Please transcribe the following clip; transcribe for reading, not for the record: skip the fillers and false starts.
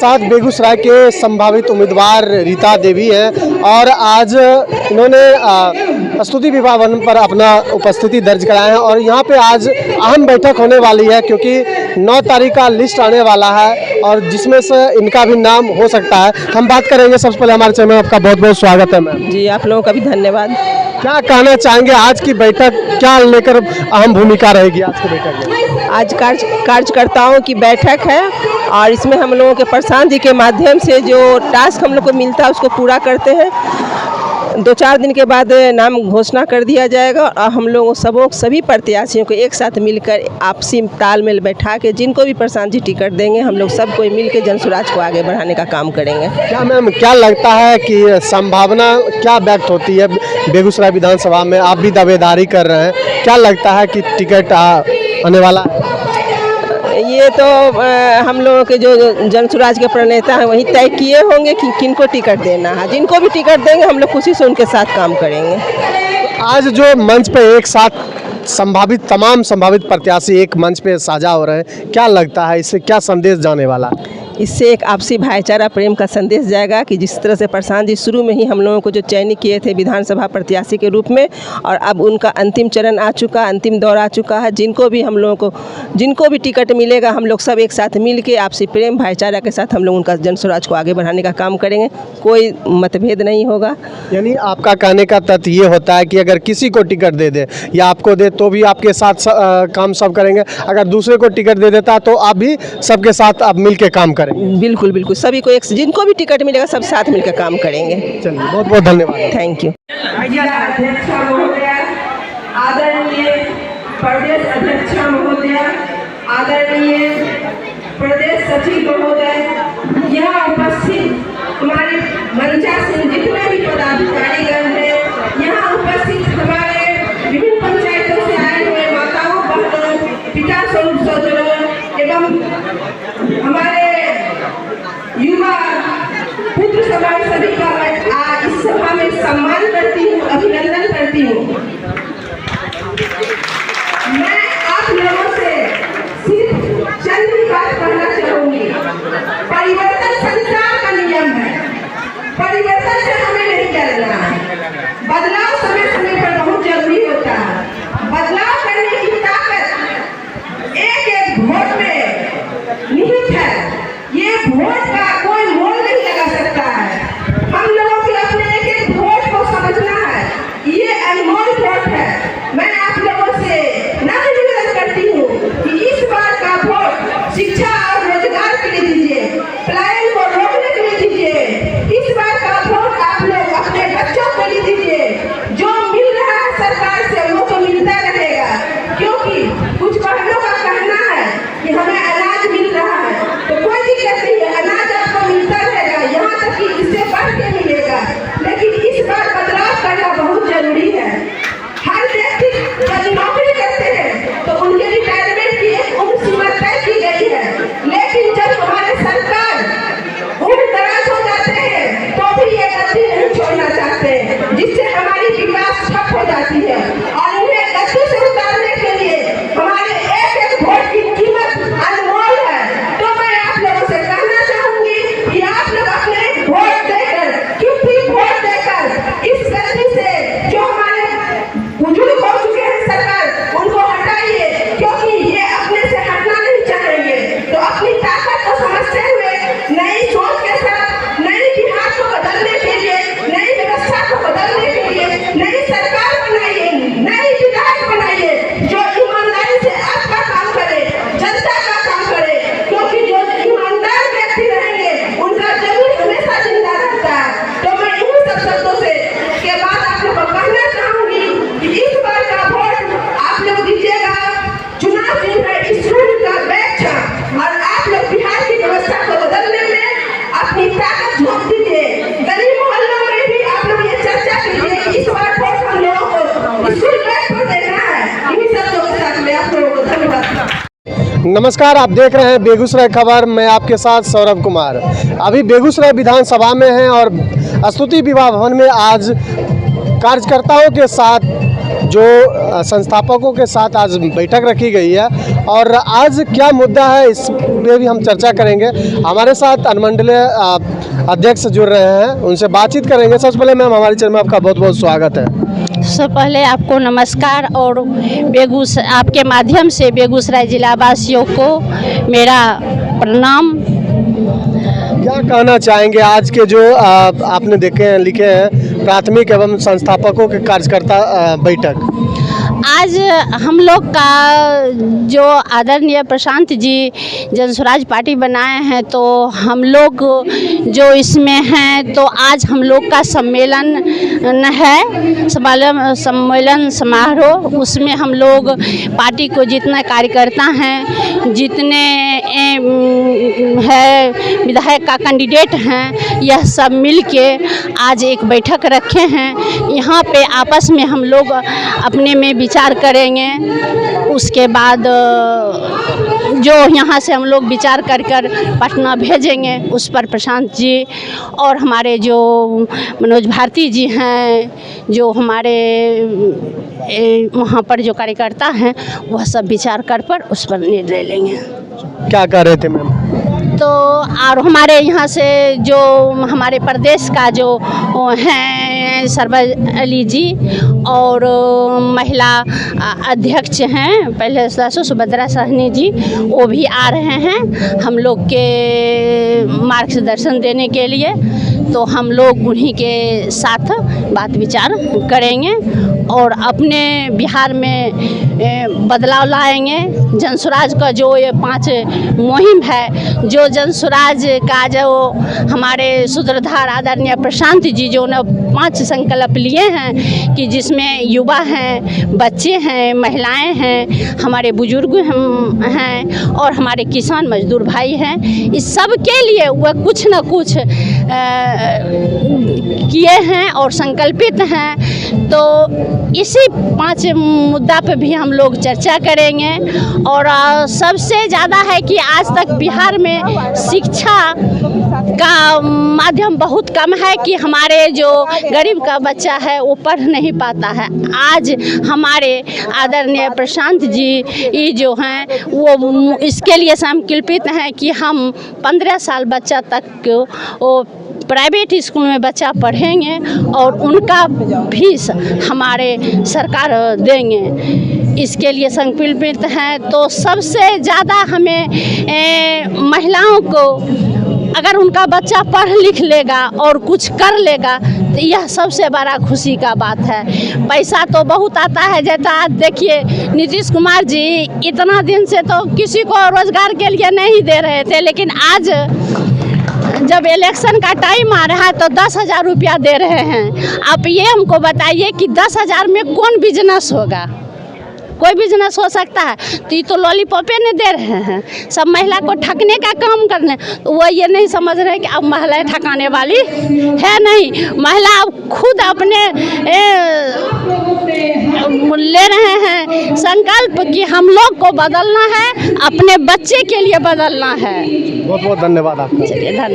साथ बेगूसराय के संभावित उम्मीदवार रीता देवी हैं और आज इन्होंने स्तुति विवाह भवन पर अपना उपस्थिति दर्ज कराया है और यहाँ पे आज अहम बैठक होने वाली है क्योंकि 9 तारीख का लिस्ट आने वाला है और जिसमें से इनका भी नाम हो सकता है। हम बात करेंगे। सबसे पहले हमारे चैनल में आपका बहुत बहुत स्वागत है मैम। जी, आप लोगों का भी धन्यवाद। क्या कहना चाहेंगे आज की बैठक क्या लेकर अहम भूमिका रहेगी आज की बैठक में? आज कार्यकर्ताओं की बैठक है और इसमें हम लोगों के प्रशांत जी के माध्यम से जो टास्क हम लोग को मिलता है उसको पूरा करते हैं। 2-4 दिन के बाद नाम घोषणा कर दिया जाएगा और हम लोगों सभी प्रत्याशियों को एक साथ मिलकर आपसी तालमेल बैठा के जिनको भी प्रशांत जी टिकट देंगे हम लोग सब कोई मिल के जनसुराज को आगे बढ़ाने का काम करेंगे। क्या मैम क्या लगता है कि संभावना क्या व्यक्त होती है बेगूसराय विधानसभा में? आप भी दावेदारी कर रहे हैं, क्या लगता है कि टिकट आने वाला है? ये तो हम लोगों के जो जनसुराज के प्रणेता हैं वही तय किए होंगे कि किनको टिकट देना है। जिनको भी टिकट देंगे हम लोग खुशी से उनके साथ काम करेंगे। आज जो मंच पे एक साथ तमाम संभावित प्रत्याशी एक मंच पे साझा हो रहे हैं, क्या लगता है इससे क्या संदेश जाने वाला है? इससे एक आपसी भाईचारा प्रेम का संदेश जाएगा कि जिस तरह से प्रशांत जी शुरू में ही हम लोगों को जो चयनित किए थे विधानसभा प्रत्याशी के रूप में और अब उनका अंतिम चरण आ चुका, अंतिम दौर आ चुका है। जिनको भी टिकट मिलेगा हम लोग सब एक साथ मिल के आपसी प्रेम भाईचारा के साथ हम लोग उनका जनसुराज को आगे बढ़ाने का काम करेंगे। कोई मतभेद नहीं होगा। यानी आपका कहने का तथ्य ये होता है कि अगर किसी को टिकट दे दे या आपको दे तो भी आपके साथ काम सब करेंगे, अगर दूसरे को टिकट दे देता तो आप भी सबके साथ आप मिल के काम करेंगे। बिल्कुल बिल्कुल, सभी को जिनको भी टिकट मिलेगा सब साथ मिलकर काम करेंगे। चलिए, बहुत बहुत धन्यवाद। Thank you. आदरणीय प्रदेश अध्यक्ष महोदय, आदरणीय प्रदेश सचिव महोदय, यहाँ उपस्थित हमारे मंचा से जितने भी पदाधिकारीगण हैं, यहाँ उपस्थित हमारे विभिन्न पंचायतों से आए हुए माताओं बहनों, पिता सहोदरों एवं हमारे युवा पुत्र समाज सभी का मैं इस सभा में सम्मान करती हूँ, अभिनंदन करती हूँ। मैं आप लोगों से सिर्फ चंद ही बात कहना चाहूंगी। परिवर्तन संसार का नियम है, परिवर्तन से हमें नहीं डरना है। बदलाव समय समय पर बहुत जरूरी होता है। बदलाव करने की ताकत एक वोट में निहित है। ये वोट का कोई मोल नहीं लगा सकता है। हम लोगों के अपने एक वोट को समझना है, ये अनमोल वोट है। मैं आप लोगों से नम्र निवेदन करती हूँ कि इस बार का वोट शिक्षा और रोजगार के लिए दीजिए, पलायन को रोकने के लिए दीजिए। इस बार का वोट आप लोग अपने बच्चों के लिए दीजिए। जो मिल रहा है सरकार से वो तो मिलता रहेगा, क्योंकि कुछ बहनों का कहना है कि हमें अनाज मिल रहा है, तो कोई दिक्कत नहीं है, अनाज आपको मिलता रहेगा, यहाँ तक कि इससे बढ़ के मिलेगा। लेकिन इस बार बदलाव करना बहुत जरूरी है। हर व्यक्ति जब नौकरी करते हैं तो उनके रिटायरमेंट की एक उम्र सीमा तय की गई है, लेकिन जब हमारे सरकार उम्र दराज हो जाते हैं तो भी ये गद्दी नहीं छोड़ना चाहते, जिससे हमारी विकास ठप हो जाती है। और उन्हें गद्दी से उतारने के लिए हमारे एक वोट की कीमत अनमोल है। तो मैं आप लोगों से कहना चाहूंगी कि आप लोग अपने वोट देकर, कीमती वोट देकर इस गद्दी से जो हमारे बुजुर्ग हो चुके हैं सरकार उनको हटाइए, क्योंकि ये अपने से हटना नहीं चाहेंगे। तो अपनी ताकत को समझते हुए नई सोच के साथ नई बिहार को बदलने के लिए, नई व्यवस्था को बदलने के लिए नई सरकार बनाइए, नई विधायक बनाइए जो ईमानदारी से आपका काम करे, जनता का काम करे, क्योंकि जो ईमानदार व्यक्ति रहेंगे उनका जमीन हमेशा जिंदा रहता है। तो मैं इन सब शब्दों से के बाद आप लोग को कहना चाहूंगी कि इस बार का वोट आप लोग दीजिएगा। चुनाव चिन्ह है स्कूल का बैच और आप लोग बिहार की व्यवस्था को बदलने में अपनी ताकत झोंक दीजिए। गरीब मोहल्लों में भी आप लोग ये चर्चा कीजिए कि इस बार वोट हम लोगों को स्कूल बैच पर देना है। इन्हीं शब्दों के साथ मैं आप लोगों को धन्यवाद। नमस्कार, आप देख रहे हैं बेगूसराय खबर। मैं आपके साथ सौरभ कुमार। अभी बेगूसराय विधानसभा में हैं और स्तुति विवाह भवन में आज कार्यकर्ताओं के साथ जो संस्थापकों के साथ आज बैठक रखी गई है और आज क्या मुद्दा है इस पे भी हम चर्चा करेंगे। हमारे साथ अनुमंडलीय अध्यक्ष जुड़ रहे हैं, उनसे बातचीत करेंगे। सबसे पहले मैम हमारे चैनल में आपका बहुत बहुत स्वागत है। सबसे पहले आपको नमस्कार और आपके माध्यम से बेगूसराय जिला वासियों को मेरा प्रणाम। क्या कहना चाहेंगे आज के जो आपने देखे हैं लिखे हैं प्राथमिक एवं संस्थापकों के कार्यकर्ता बैठक? आज हम लोग का जो आदरणीय प्रशांत जी जनस्वराज पार्टी बनाए हैं, तो हम लोग जो इसमें हैं, तो आज हम लोग का सम्मेलन है, सम्मेलन समारोह। उसमें हम लोग पार्टी को जितना कार्यकर्ता हैं, जितने है विधायक का कैंडिडेट हैं, यह सब मिल के आज एक बैठक रखे हैं। यहाँ पे आपस में हम लोग अपने में विचार करेंगे। उसके बाद जो यहाँ से हम लोग विचार कर पटना भेजेंगे, उस पर प्रशांत जी और हमारे जो मनोज भारती जी हैं, जो हमारे वहाँ पर जो कार्यकर्ता हैं, वह सब विचार कर पर उस पर निर्णय लेंगे। क्या कह रहे थे मैम? तो और हमारे यहाँ से जो हमारे प्रदेश का जो हैं सरबज अली जी और महिला अध्यक्ष हैं पहले सुभद्रा सहनी जी, वो भी आ रहे हैं हम लोग के मार्गदर्शन देने के लिए। तो हम लोग उन्हीं के साथ बात विचार करेंगे और अपने बिहार में बदलाव लाएंगे। जनस्वराज का जो ये 5 मुहिम है, जो जनस्वराज का जो हमारे सूत्रधार आदरणीय प्रशांत जी जो न 5 संकल्प लिए हैं कि जिसमें युवा हैं, बच्चे हैं, महिलाएं हैं, हमारे बुजुर्ग हैं और हमारे किसान मजदूर भाई हैं, इस सब के लिए वह कुछ न कुछ किए हैं और संकल्पित हैं। तो इसी 5 मुद्दा पे भी हम लोग चर्चा करेंगे। और सबसे ज़्यादा है कि आज तक बिहार में शिक्षा का माध्यम बहुत कम है कि हमारे जो गरीब का बच्चा है वो पढ़ नहीं पाता है। आज हमारे आदरणीय प्रशांत जी ये जो हैं वो इसके लिए संकल्पित हैं कि हम 15 साल बच्चा तक वो प्राइवेट स्कूल में बच्चा पढ़ेंगे और उनका फीस हमारे सरकार देंगे, इसके लिए संकल्पित हैं। तो सबसे ज़्यादा हमें महिलाओं को अगर उनका बच्चा पढ़ लिख लेगा और कुछ कर लेगा तो यह सबसे बड़ा खुशी का बात है। पैसा तो बहुत आता है, जैसा देखिए नीतीश कुमार जी इतना दिन से तो किसी को रोजगार के लिए नहीं दे रहे थे, लेकिन आज जब इलेक्शन का टाइम आ रहा है तो 10,000 रुपया दे रहे हैं। आप ये हमको बताइए कि 10,000 में कौन बिजनेस होगा? कोई बिजनेस हो सकता है? तो ये तो लॉलीपॉपे ने दे रहे हैं, सब महिला को ठगने का काम करने। तो वो ये नहीं समझ रहे कि अब महिलाएं ठकाने वाली है नहीं, महिला अब खुद अपने ले रहे हैं संकल्प कि हम लोग को बदलना है, अपने बच्चे के लिए बदलना है। बहुत बहुत धन्यवाद आपका। चलिए धन्यवाद।